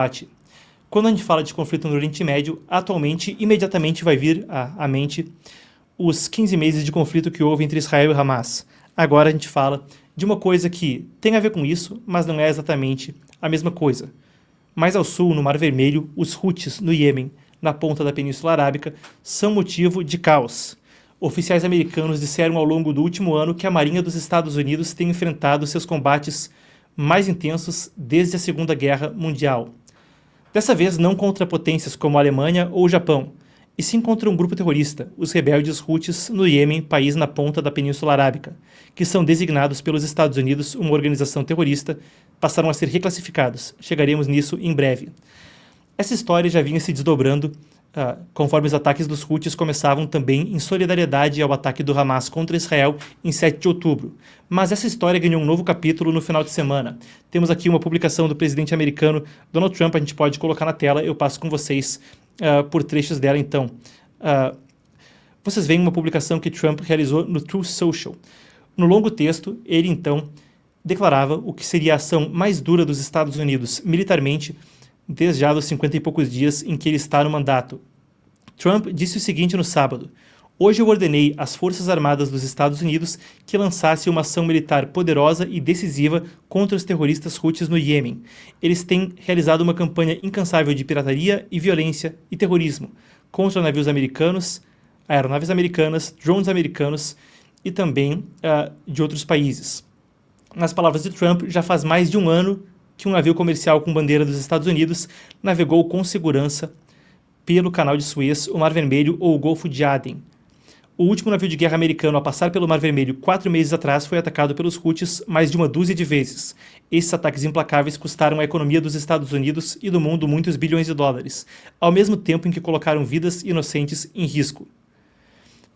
combate. Quando a gente fala de conflito no Oriente Médio, atualmente, imediatamente vai vir à mente os 15 meses de conflito que houve entre Israel e Hamas. Agora a gente fala de uma coisa que tem a ver com isso, mas não é exatamente a mesma coisa. Mais ao sul, no Mar Vermelho, os Houthis, no Iêmen, na ponta da Península Arábica, são motivo de caos. Oficiais americanos disseram ao longo do último ano que a Marinha dos Estados Unidos tem enfrentado seus combates mais intensos desde a Segunda Guerra Mundial. Dessa vez não contra potências como a Alemanha ou o Japão, e sim contra um grupo terrorista, os rebeldes Houthis no Iêmen, país na ponta da Península Arábica, que são designados pelos Estados Unidos uma organização terrorista, passaram a ser reclassificados. Chegaremos nisso em breve. Essa história já vinha se desdobrando conforme os ataques dos Houthis começavam também em solidariedade ao ataque do Hamas contra Israel em 7 de outubro. Mas essa história ganhou um novo capítulo no final de semana. Temos aqui uma publicação do presidente americano Donald Trump, a gente pode colocar na tela, eu passo com vocês por trechos dela então. Vocês veem uma publicação que Trump realizou no Truth Social. No longo texto, ele então declarava o que seria a ação mais dura dos Estados Unidos militarmente desde já dos 50 e poucos dias em que ele está no mandato. Trump disse o seguinte no sábado: "Hoje eu ordenei às Forças Armadas dos Estados Unidos que lançassem uma ação militar poderosa e decisiva contra os terroristas Houthis no Iêmen. Eles têm realizado uma campanha incansável de pirataria e violência e terrorismo contra navios americanos, aeronaves americanas, drones americanos e também de outros países." Nas palavras de Trump, já faz mais de um ano que um navio comercial com bandeira dos Estados Unidos navegou com segurança pelo Canal de Suez, o Mar Vermelho ou o Golfo de Aden. O último navio de guerra americano a passar pelo Mar Vermelho 4 meses atrás foi atacado pelos Houthis mais de uma dúzia de vezes. Esses ataques implacáveis custaram à economia dos Estados Unidos e do mundo muitos bilhões de dólares, ao mesmo tempo em que colocaram vidas inocentes em risco.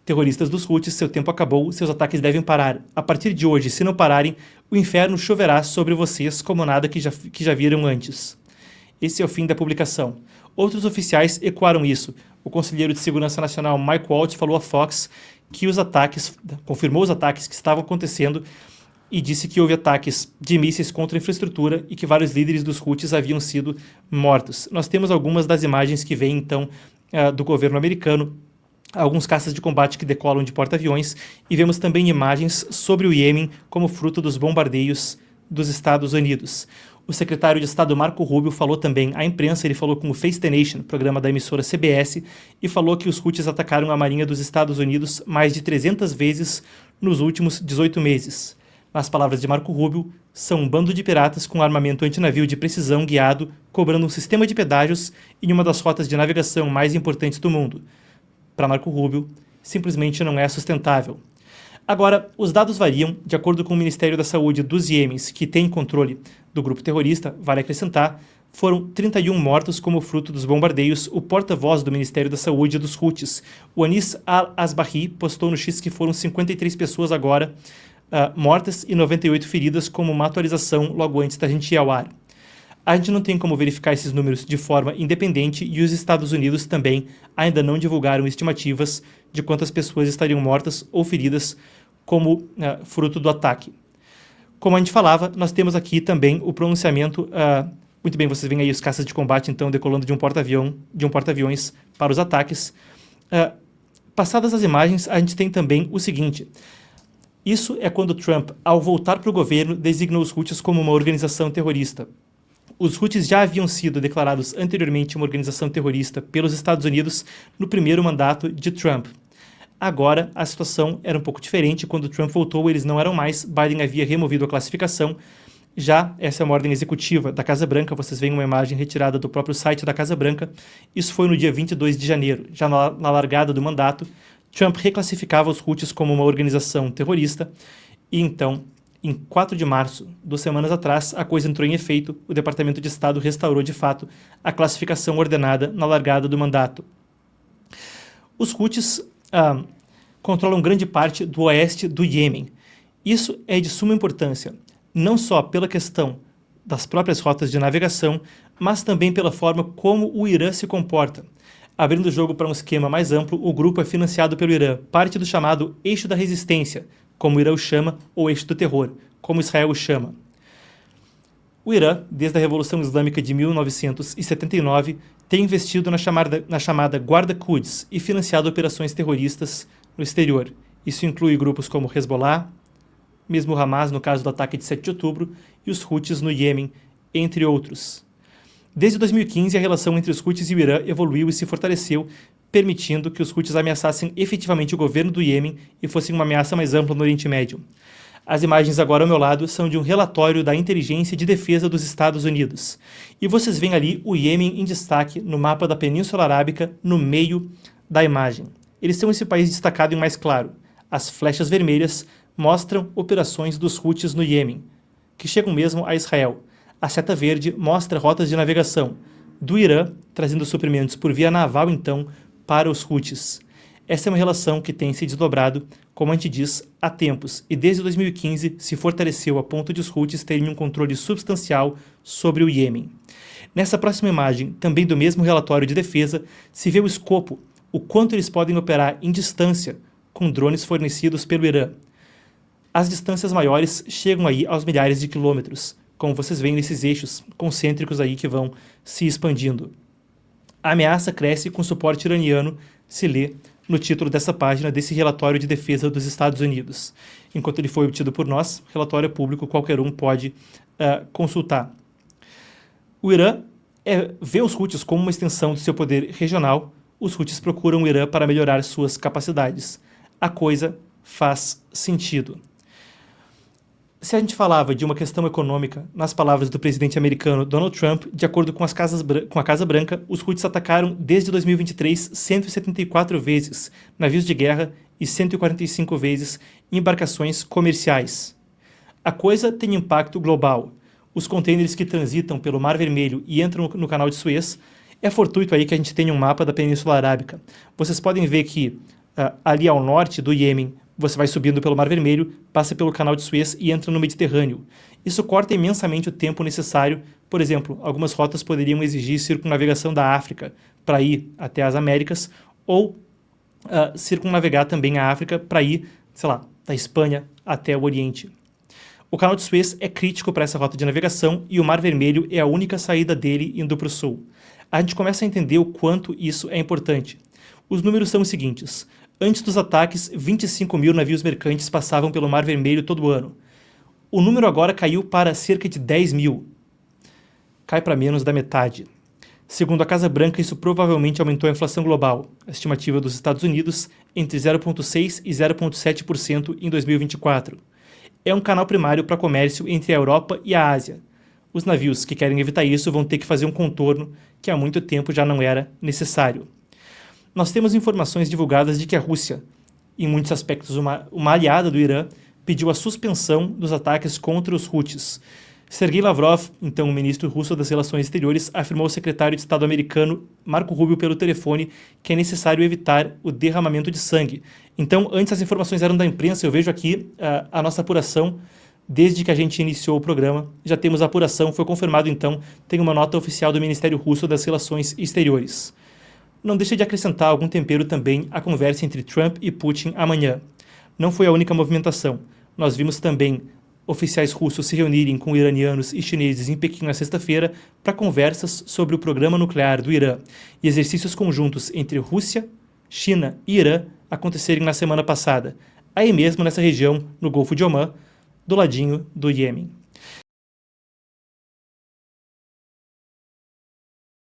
Terroristas dos Houthis, seu tempo acabou, seus ataques devem parar. A partir de hoje, se não pararem, o inferno choverá sobre vocês como nada que já viram antes. Esse é o fim da publicação. Outros oficiais ecoaram isso. O conselheiro de Segurança Nacional Mike Waltz falou à Fox que confirmou os ataques que estavam acontecendo e disse que houve ataques de mísseis contra a infraestrutura e que vários líderes dos Houthis haviam sido mortos. Nós temos algumas das imagens que vêm então do governo americano, alguns caças de combate que decolam de porta-aviões, e vemos também imagens sobre o Iêmen como fruto dos bombardeios dos Estados Unidos. O secretário de Estado Marco Rubio falou também à imprensa, ele falou com o Face the Nation, programa da emissora CBS, e falou que os Houthis atacaram a Marinha dos Estados Unidos mais de 300 vezes nos últimos 18 meses. Nas palavras de Marco Rubio, são um bando de piratas com armamento antinavio de precisão guiado, cobrando um sistema de pedágios em uma das rotas de navegação mais importantes do mundo. Para Marco Rubio, simplesmente não é sustentável. Agora, os dados variam. De acordo com o Ministério da Saúde dos Iêmens, que tem controle do grupo terrorista, vale acrescentar, foram 31 mortos como fruto dos bombardeios. O porta-voz do Ministério da Saúde dos Houthis, o Anis al-Asbahi, postou no X que foram 53 pessoas agora mortas e 98 feridas, como uma atualização logo antes da gente ir ao ar. A gente não tem como verificar esses números de forma independente e os Estados Unidos também ainda não divulgaram estimativas de quantas pessoas estariam mortas ou feridas como fruto do ataque. Como a gente falava, nós temos aqui também o pronunciamento. Muito bem, vocês veem aí os caças de combate então decolando de um porta-aviões para os ataques. Passadas as imagens, a gente tem também o seguinte. Isso é quando Trump, ao voltar para o governo, designou os Houthis como uma organização terrorista. Os Houthis já haviam sido declarados anteriormente uma organização terrorista pelos Estados Unidos no primeiro mandato de Trump. Agora, a situação era um pouco diferente. Quando Trump voltou, eles não eram mais. Biden havia removido a classificação. Já essa é uma ordem executiva da Casa Branca. Vocês veem uma imagem retirada do próprio site da Casa Branca. Isso foi no dia 22 de janeiro. Já na largada do mandato, Trump reclassificava os Houthis como uma organização terrorista. E então, em 4 de março, 2 semanas atrás, a coisa entrou em efeito. O Departamento de Estado restaurou, de fato, a classificação ordenada na largada do mandato. Os Houthis controlam grande parte do oeste do Iêmen. Isso é de suma importância, não só pela questão das próprias rotas de navegação, mas também pela forma como o Irã se comporta. Abrindo o jogo para um esquema mais amplo, o grupo é financiado pelo Irã, parte do chamado Eixo da Resistência, como o Irã o chama, ou Eixo do Terror, como Israel o chama. O Irã, desde a Revolução Islâmica de 1979, tem investido na chamada Guarda Quds e financiado operações terroristas no exterior. Isso inclui grupos como Hezbollah, mesmo o Hamas no caso do ataque de 7 de outubro, e os Houthis no Iêmen, entre outros. Desde 2015, a relação entre os Houthis e o Irã evoluiu e se fortaleceu, permitindo que os Houthis ameaçassem efetivamente o governo do Iêmen e fossem uma ameaça mais ampla no Oriente Médio. As imagens agora ao meu lado são de um relatório da Inteligência de Defesa dos Estados Unidos. E vocês veem ali o Iêmen em destaque no mapa da Península Arábica, no meio da imagem. Eles são esse país destacado em mais claro. As flechas vermelhas mostram operações dos Houthis no Iêmen, que chegam mesmo a Israel. A seta verde mostra rotas de navegação do Irã, trazendo suprimentos por via naval, então, para os Houthis. Essa é uma relação que tem se desdobrado, como a gente diz, há tempos, e desde 2015 se fortaleceu a ponto de os Houthis terem um controle substancial sobre o Iêmen. Nessa próxima imagem, também do mesmo relatório de defesa, se vê o escopo, o quanto eles podem operar em distância com drones fornecidos pelo Irã. As distâncias maiores chegam aí aos milhares de quilômetros, como vocês veem nesses eixos concêntricos aí que vão se expandindo. A ameaça cresce com suporte iraniano, se lê no título dessa página desse relatório de defesa dos Estados Unidos. Enquanto ele foi obtido por nós, o relatório é público, qualquer um pode consultar. O Irã vê os Houthis como uma extensão do seu poder regional. Os Houthis procuram o Irã para melhorar suas capacidades. A coisa faz sentido. Se a gente falava de uma questão econômica, nas palavras do presidente americano Donald Trump, de acordo com a Casa Branca, os Houthis atacaram desde 2023 174 vezes navios de guerra e 145 vezes embarcações comerciais. A coisa tem impacto global. Os contêineres que transitam pelo Mar Vermelho e entram no Canal de Suez, é fortuito aí que a gente tenha um mapa da Península Arábica. Vocês podem ver que ali ao norte do Iêmen, você vai subindo pelo Mar Vermelho, passa pelo Canal de Suez e entra no Mediterrâneo. Isso corta imensamente o tempo necessário. Por exemplo, algumas rotas poderiam exigir circunnavegação da África para ir até as Américas ou circunnavegar também a África para ir, sei lá, da Espanha até o Oriente. O Canal de Suez é crítico para essa rota de navegação e o Mar Vermelho é a única saída dele indo para o sul. A gente começa a entender o quanto isso é importante. Os números são os seguintes. Antes dos ataques, 25 mil navios mercantes passavam pelo Mar Vermelho todo ano. O número agora caiu para cerca de 10 mil. Cai para menos da metade. Segundo a Casa Branca, isso provavelmente aumentou a inflação global, a estimativa dos Estados Unidos, entre 0,6% e 0,7% em 2024. É um canal primário para comércio entre a Europa e a Ásia. Os navios que querem evitar isso vão ter que fazer um contorno que há muito tempo já não era necessário. Nós temos informações divulgadas de que a Rússia, em muitos aspectos uma aliada do Irã, pediu a suspensão dos ataques contra os Houthis. Sergei Lavrov, então o ministro russo das Relações Exteriores, afirmou ao secretário de Estado americano Marco Rubio pelo telefone que é necessário evitar o derramamento de sangue. Então, antes as informações eram da imprensa, eu vejo aqui a nossa apuração, desde que a gente iniciou o programa, já temos a apuração, foi confirmado então, tem uma nota oficial do Ministério Russo das Relações Exteriores. Não deixa de acrescentar algum tempero também a conversa entre Trump e Putin amanhã. Não foi a única movimentação. Nós vimos também oficiais russos se reunirem com iranianos e chineses em Pequim na sexta-feira para conversas sobre o programa nuclear do Irã e exercícios conjuntos entre Rússia, China e Irã acontecerem na semana passada, aí mesmo nessa região, no Golfo de Omã, do ladinho do Iêmen.